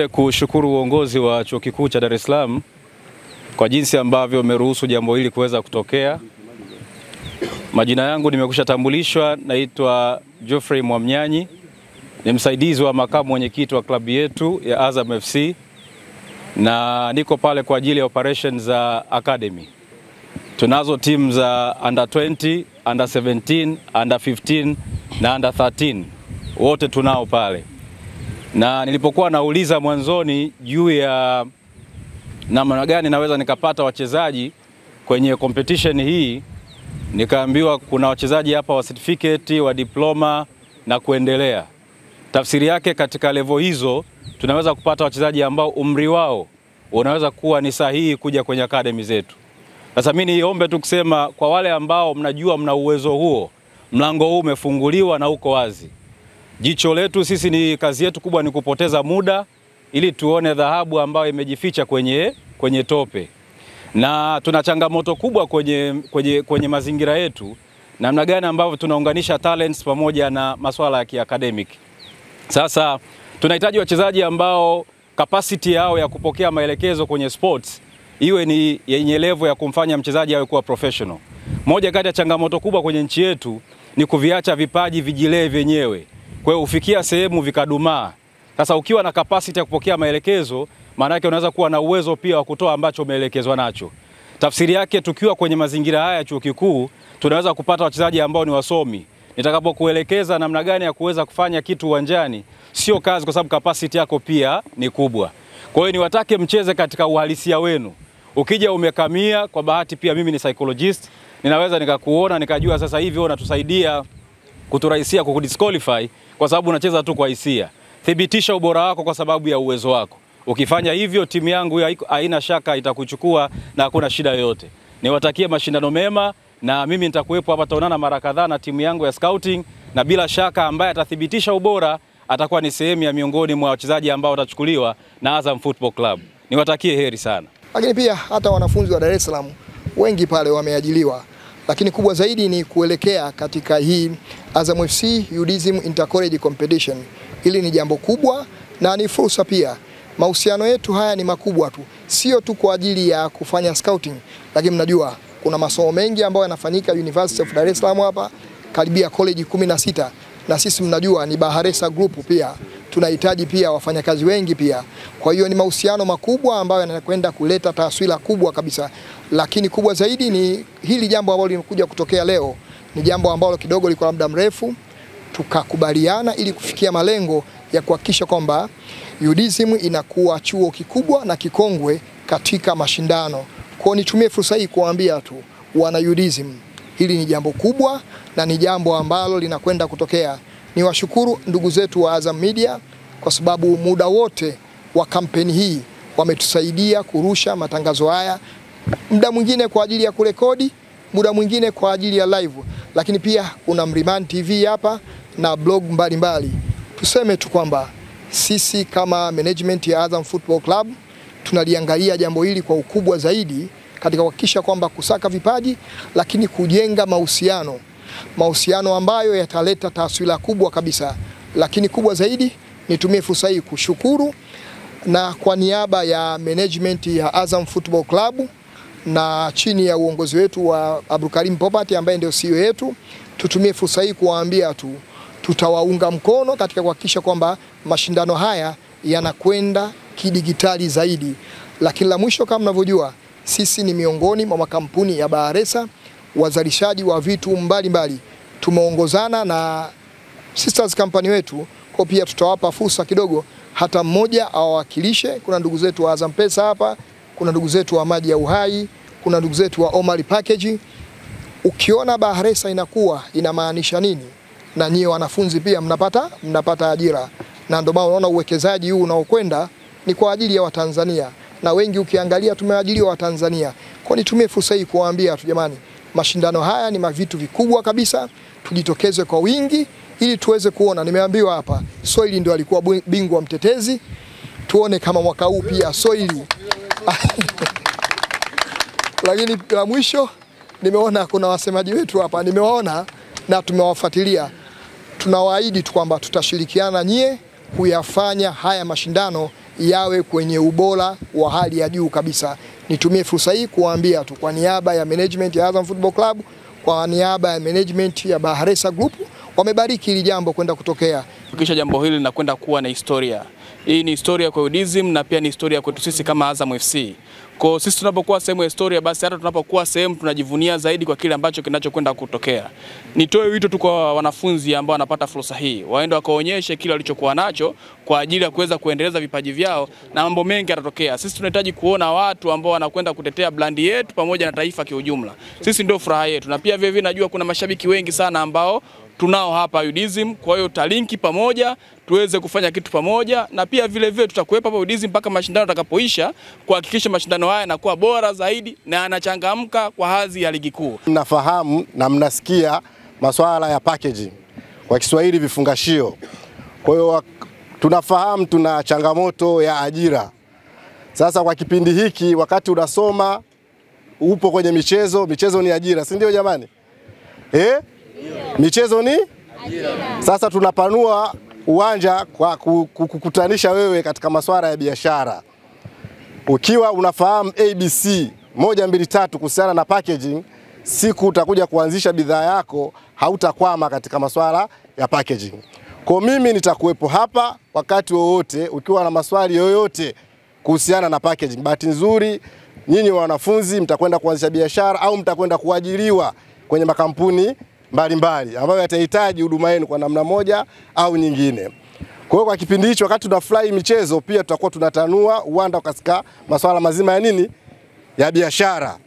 Kushukuru uongozi wa Chuo Kikuu cha Dar es Salaam kwa jinsi ambavyo umeruhusu jambo hili kuweza kutokea. Majina yangu nimekwisha tambulishwa, naitwa Geoffrey Mwamnyanyi, ni msaidizi wa makamu mwenyekiti wa klabu yetu ya Azam FC na niko pale kwa ajili ya operations za academy. Tunazo timu za under 20, under 17, under 15 na under 13. Wote tunao pale. Na nilipokuwa nauliza mwanzoni juu ya namna gani naweza nikapata wachezaji kwenye competition hii, nikaambiwa kuna wachezaji hapa wa certificate, wa diploma na kuendelea. Tafsiri yake katika level hizo tunaweza kupata wachezaji ambao umri wao unaweza kuwa ni sahihi kuja kwenye academy zetu. Sasa mimi niombe tu kusema kwa wale ambao mnajua mna uwezo huo, mlango huu umefunguliwa na uko wazi. Jicho letu sisi ni kazi yetu kubwa ni kupoteza muda ili tuone dhahabu ambayo imejificha kwenye tope. Na tuna changamoto kubwa kwenye mazingira yetu, namna gani ambavyo tunaunganisha talents pamoja na masuala ya kiacademic. Sasa tunahitaji wachezaji ambao capacity yao ya kupokea maelekezo kwenye sports iwe ni yenye level ya kumfanya mchezaji awe kuwa professional. Moja kati ya changamoto kubwa kwenye nchi yetu ni kuviacha vipaji vijilee vyenyewe. Kwa hiyo ufikia sehemu vikadumaa. Sasa ukiwa na capacity ya kupokea maelekezo, maana yake unaweza kuwa na uwezo pia wa kutoa ambacho umeelekezwa nacho. Tafsiri yake tukiwa kwenye mazingira haya chuo kikuu, tunaweza kupata wachezaji ambao ni wasomi. Nitakapokuelekeza namna gani ya kuweza kufanya kitu uwanjani, sio kazi kwa sababu capacity yako pia ni kubwa. Kwa hiyo niwatake mcheze katika uhalisia wenu. Ukija umekamia, kwa bahati pia mimi ni psychologist, ninaweza nikakuona nikajua sasa hivi unatusaidia kuturahisishia kukudisqualify kwa sababu unacheza tu kwa hisia. Thibitisha ubora wako kwa sababu ya uwezo wako. Ukifanya hivyo timu yangu haina shaka itakuchukua na hakuna shida yoyote. Niwatakie mashindano mema na mimi nitakuwepo hapa, tutaonana mara kadhaa na timu yangu ya scouting, na bila shaka ambaye atathibitisha ubora atakuwa ni sehemu ya miongoni mwa wachezaji ambao watachukuliwa na Azam Football Club. Niwatakie heri sana. Lakini pia hata wanafunzi wa Dar es Salaam wengi pale wameajiliwa. Lakini kubwa zaidi ni kuelekea katika hii Azam FC UDSM Intercollege Competition. Hili ni jambo kubwa na ni fursa pia. Mahusiano yetu haya ni makubwa tu. Sio tu kwa ajili ya kufanya scouting, lakini mnajua kuna masomo mengi ambayo yanafanyika University of Dar es Salaam hapa, karibia college 16, na sisi mnajua ni Baharesa Group pia. Tunahitaji pia wafanyakazi wengi pia. Kwa hiyo ni mahusiano makubwa ambayo yanakwenda kuleta taswira kubwa kabisa. Lakini kubwa zaidi ni hili jambo ambalo limekuja kutokea leo. Ni jambo ambalo kidogo liko muda mrefu, tukakubaliana ili kufikia malengo ya kuhakikisha kwamba UDSM inakuwa chuo kikubwa na kikongwe katika mashindano. Kwa nitumie fursa hii kuambia tu wana UDSM, hili ni jambo kubwa na ni jambo ambalo linakwenda kutokea. Niwashukuru ndugu zetu wa Azam Media kwa sababu muda wote wa kampeni hii wametusaidia kurusha matangazo haya, muda mwingine kwa ajili ya kurekodi, muda mwingine kwa ajili ya live, lakini pia kuna Mlimani TV hapa na blog mbalimbali. Tuseme tu kwamba sisi kama management ya Azam Football Club tunaliangalia jambo hili kwa ukubwa zaidi katika kuhakikisha kwamba kusaka vipaji, lakini kujenga mahusiano ambayo yataleta taswira kubwa kabisa. Lakini kubwa zaidi nitumie fursa hii kushukuru, na kwa niaba ya management ya Azam Football Club na chini ya uongozi wetu wa Abdulkarim Popati ambaye ndio CEO yetu, tutumie fursa hii kuwaambia tu tutawaunga mkono katika kuhakikisha kwamba mashindano haya yanakwenda kidigitali zaidi. Lakini la mwisho, kama mnavyojua, sisi ni miongoni mwa makampuni ya Baharesa wazalishaji wa vitu mbalimbali. Tumeongozana na sisters company wetu, kwa pia tutawapa fursa kidogo hata mmoja awakilishe. Kuna ndugu zetu wa Azam Pesa hapa, kuna ndugu zetu wa Maji ya Uhai, kuna ndugu zetu wa Omari Package. Ukiona Baharesa inakuwa inamaanisha nini? Na nyie wanafunzi pia mnapata ajira. Na ndio maana unaona uwekezaji huu unaokwenda ni kwa ajili ya Watanzania. Na wengi ukiangalia tumeajiriwa Watanzania. Kwa nitumie fursa hii kuwaambia tu jamani, mashindano haya ni mavitu vikubwa kabisa, tujitokeze kwa wingi ili tuweze kuona. Nimeambiwa hapa Soili ndio alikuwa bingwa mtetezi, tuone kama mwaka huu pia Soili. Lakini la mwisho, nimeona kuna wasemaji wetu hapa, nimewaona na tumewafuatilia. Tunawaahidi tu kwamba tutashirikiana nyie kuyafanya haya mashindano yawe kwenye ubora wa hali ya juu kabisa. Nitumie fursa hii kuwaambia tu kwa niaba ya management ya Azam Football Club, kwa niaba ya management ya Bahresa Group, wamebariki hili jambo kwenda kutokea. Kisha jambo hili linakwenda kuwa na historia. Hii ni historia kwa UDSM na pia ni historia kwetu sisi kama Azam FC. Kwa sisi tunapokuwa sehemu ya historia, basi hata tunapokuwa sehemu tunajivunia zaidi kwa kile ambacho kinachokwenda kutokea. Nitoe wito tu kwa wanafunzi ambao wanapata fursa hii, waende wakaonyeshe kile walichokuwa nacho kwa ajili ya kuweza kuendeleza vipaji vyao na mambo mengi yatatokea. Sisi tunahitaji kuona watu ambao wanakwenda kutetea brandi yetu pamoja na taifa kwa ujumla. Sisi ndio furaha yetu, na pia vile najua kuna mashabiki wengi sana ambao tunao hapa UDSM. Kwa hiyo talinki pamoja tuweze kufanya kitu pamoja, na pia vile tutakuwepo hapa UDSM mpaka mashindano yatakapoisha, kuhakikisha mashindano haya yanakuwa bora zaidi na yanachangamka kwa hadhi ya ligi kuu. Mnafahamu na mnasikia masuala ya packaging, kwa Kiswahili vifungashio. Kwa hiyo tunafahamu tuna changamoto ya ajira. Sasa kwa kipindi hiki, wakati unasoma upo kwenye michezo, michezo ni ajira, si ndio jamani? Michezo ni ajira. Sasa tunapanua uwanja kwa kukutanisha wewe katika masuala ya biashara. Ukiwa unafahamu ABC 1, 2, 3 kuhusiana na packaging, siku utakuja kuanzisha bidhaa yako hautakwama katika masuala ya packaging. Kwa mimi nitakuwepo hapa wakati wowote ukiwa na maswali yoyote kuhusiana na packaging. Bahati nzuri nyinyi wanafunzi mtakwenda kuanzisha biashara au mtakwenda kuajiriwa kwenye makampuni mbalimbali ambayo yatahitaji huduma yenu kwa namna moja au nyingine. Kwa hiyo kwa kipindi hicho, wakati tunafly michezo, pia tutakuwa tunatanua uwanda katika masuala mazima ya nini, ya biashara.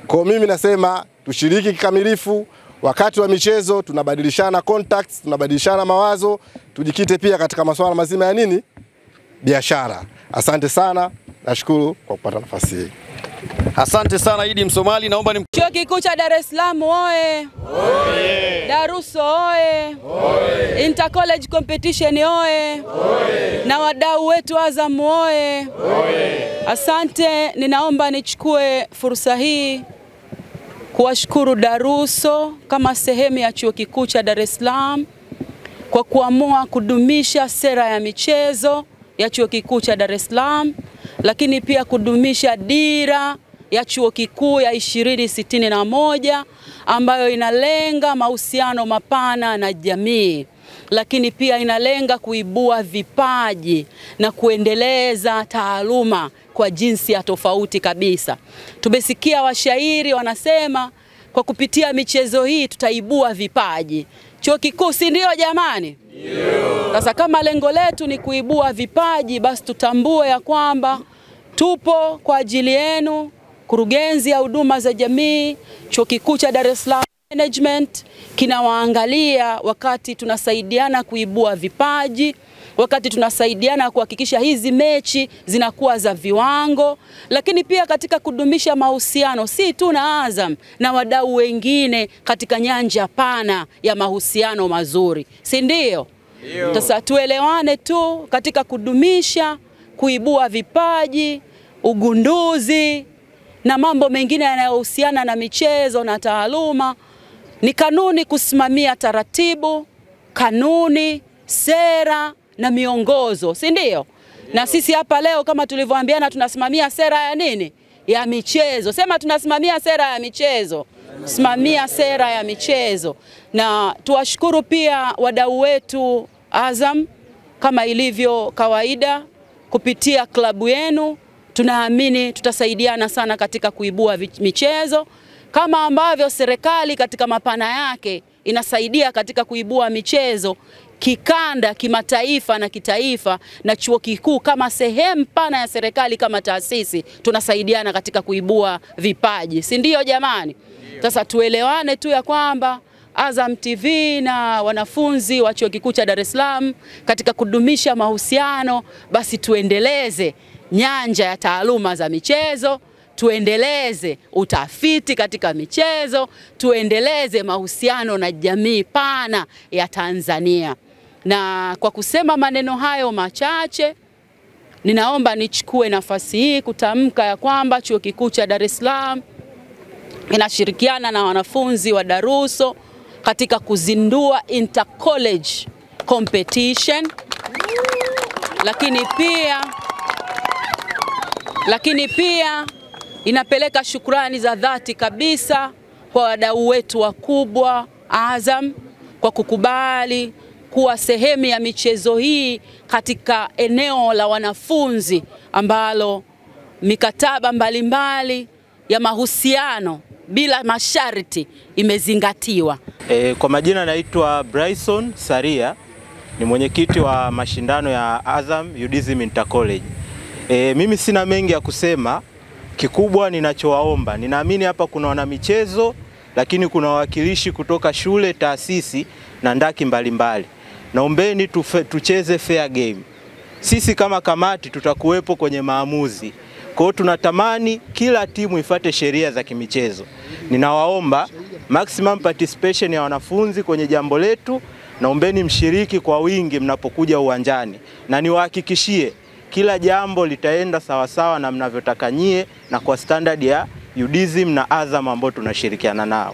Kwa mimi nasema tushiriki kikamilifu wakati wa michezo, tunabadilishana contacts, tunabadilishana mawazo, tujikite pia katika masuala mazima ya nini, biashara. Asante sana, nashukuru kwa kupata nafasi hii. Asante sana Idi Msomali, naomba ni Chuo Kikuu cha Dar es Salaam oye! Oye! Daruso oye! Oye! Intercollege competition oye! Oye! Na wadau wetu Azam oye! Oye! Asante, ninaomba nichukue fursa hii kuwashukuru Daruso kama sehemu ya Chuo Kikuu cha Dar es Salaam kwa kuamua kudumisha sera ya michezo ya Chuo Kikuu cha Dar es Salaam, lakini pia kudumisha dira ya chuo kikuu ya 2061 ambayo inalenga mahusiano mapana na jamii, lakini pia inalenga kuibua vipaji na kuendeleza taaluma kwa jinsi ya tofauti kabisa. Tumesikia washairi wanasema kwa kupitia michezo hii tutaibua vipaji. Chuo kikuu, si ndio jamani? Ndio. Sasa kama lengo letu ni kuibua vipaji, basi tutambue ya kwamba tupo kwa ajili yenu. Kurugenzi ya huduma za jamii Chuo Kikuu cha Dar es Salaam Management kinawaangalia wakati tunasaidiana kuibua vipaji, wakati tunasaidiana kuhakikisha hizi mechi zinakuwa za viwango, lakini pia katika kudumisha mahusiano si tu na Azam na wadau wengine katika nyanja pana ya mahusiano mazuri, si ndio? Sasa tuelewane tu katika kudumisha, kuibua vipaji, ugunduzi na mambo mengine yanayohusiana na michezo na taaluma. Ni kanuni kusimamia taratibu, kanuni, sera na miongozo, si ndio? Na sisi hapa leo kama tulivyoambiana tunasimamia sera ya nini? Ya michezo. Sema tunasimamia sera ya michezo. Simamia sera ya michezo. Na tuwashukuru pia wadau wetu Azam, kama ilivyo kawaida kupitia klabu yenu. Tunaamini tutasaidiana sana katika kuibua michezo, kama ambavyo serikali katika mapana yake inasaidia katika kuibua michezo kikanda, kimataifa na kitaifa, na chuo kikuu kama sehemu pana ya serikali kama taasisi tunasaidiana katika kuibua vipaji, si ndio jamani? Sasa tuelewane tu ya kwamba Azam TV na wanafunzi wa Chuo Kikuu cha Dar es Salaam katika kudumisha mahusiano, basi tuendeleze nyanja ya taaluma za michezo, tuendeleze utafiti katika michezo, tuendeleze mahusiano na jamii pana ya Tanzania. Na kwa kusema maneno hayo machache, ninaomba nichukue nafasi hii kutamka ya kwamba Chuo Kikuu cha Dar es Salaam inashirikiana na wanafunzi wa Daruso katika kuzindua intercollege competition, lakini pia lakini pia inapeleka shukrani za dhati kabisa kwa wadau wetu wakubwa Azam kwa kukubali kuwa sehemu ya michezo hii katika eneo la wanafunzi ambalo mikataba mbalimbali ya mahusiano bila masharti imezingatiwa. Kwa majina naitwa Bryson Saria, ni mwenyekiti wa mashindano ya Azam UDSM Intercollege. Mimi sina mengi ya kusema, kikubwa ninachowaomba, ninaamini hapa kuna wanamichezo lakini kuna wawakilishi kutoka shule, taasisi na ndaki mbalimbali. Naombeni tucheze fair game. Sisi kama kamati tutakuwepo kwenye maamuzi. Kwa hiyo tunatamani kila timu ifuate sheria za kimichezo. Ninawaomba maximum participation ya wanafunzi kwenye jambo letu. Naombeni mshiriki kwa wingi mnapokuja uwanjani. Na niwahakikishie kila jambo litaenda sawasawa na mnavyotaka nyie na kwa standard ya UDSM na Azam ambao tunashirikiana nao.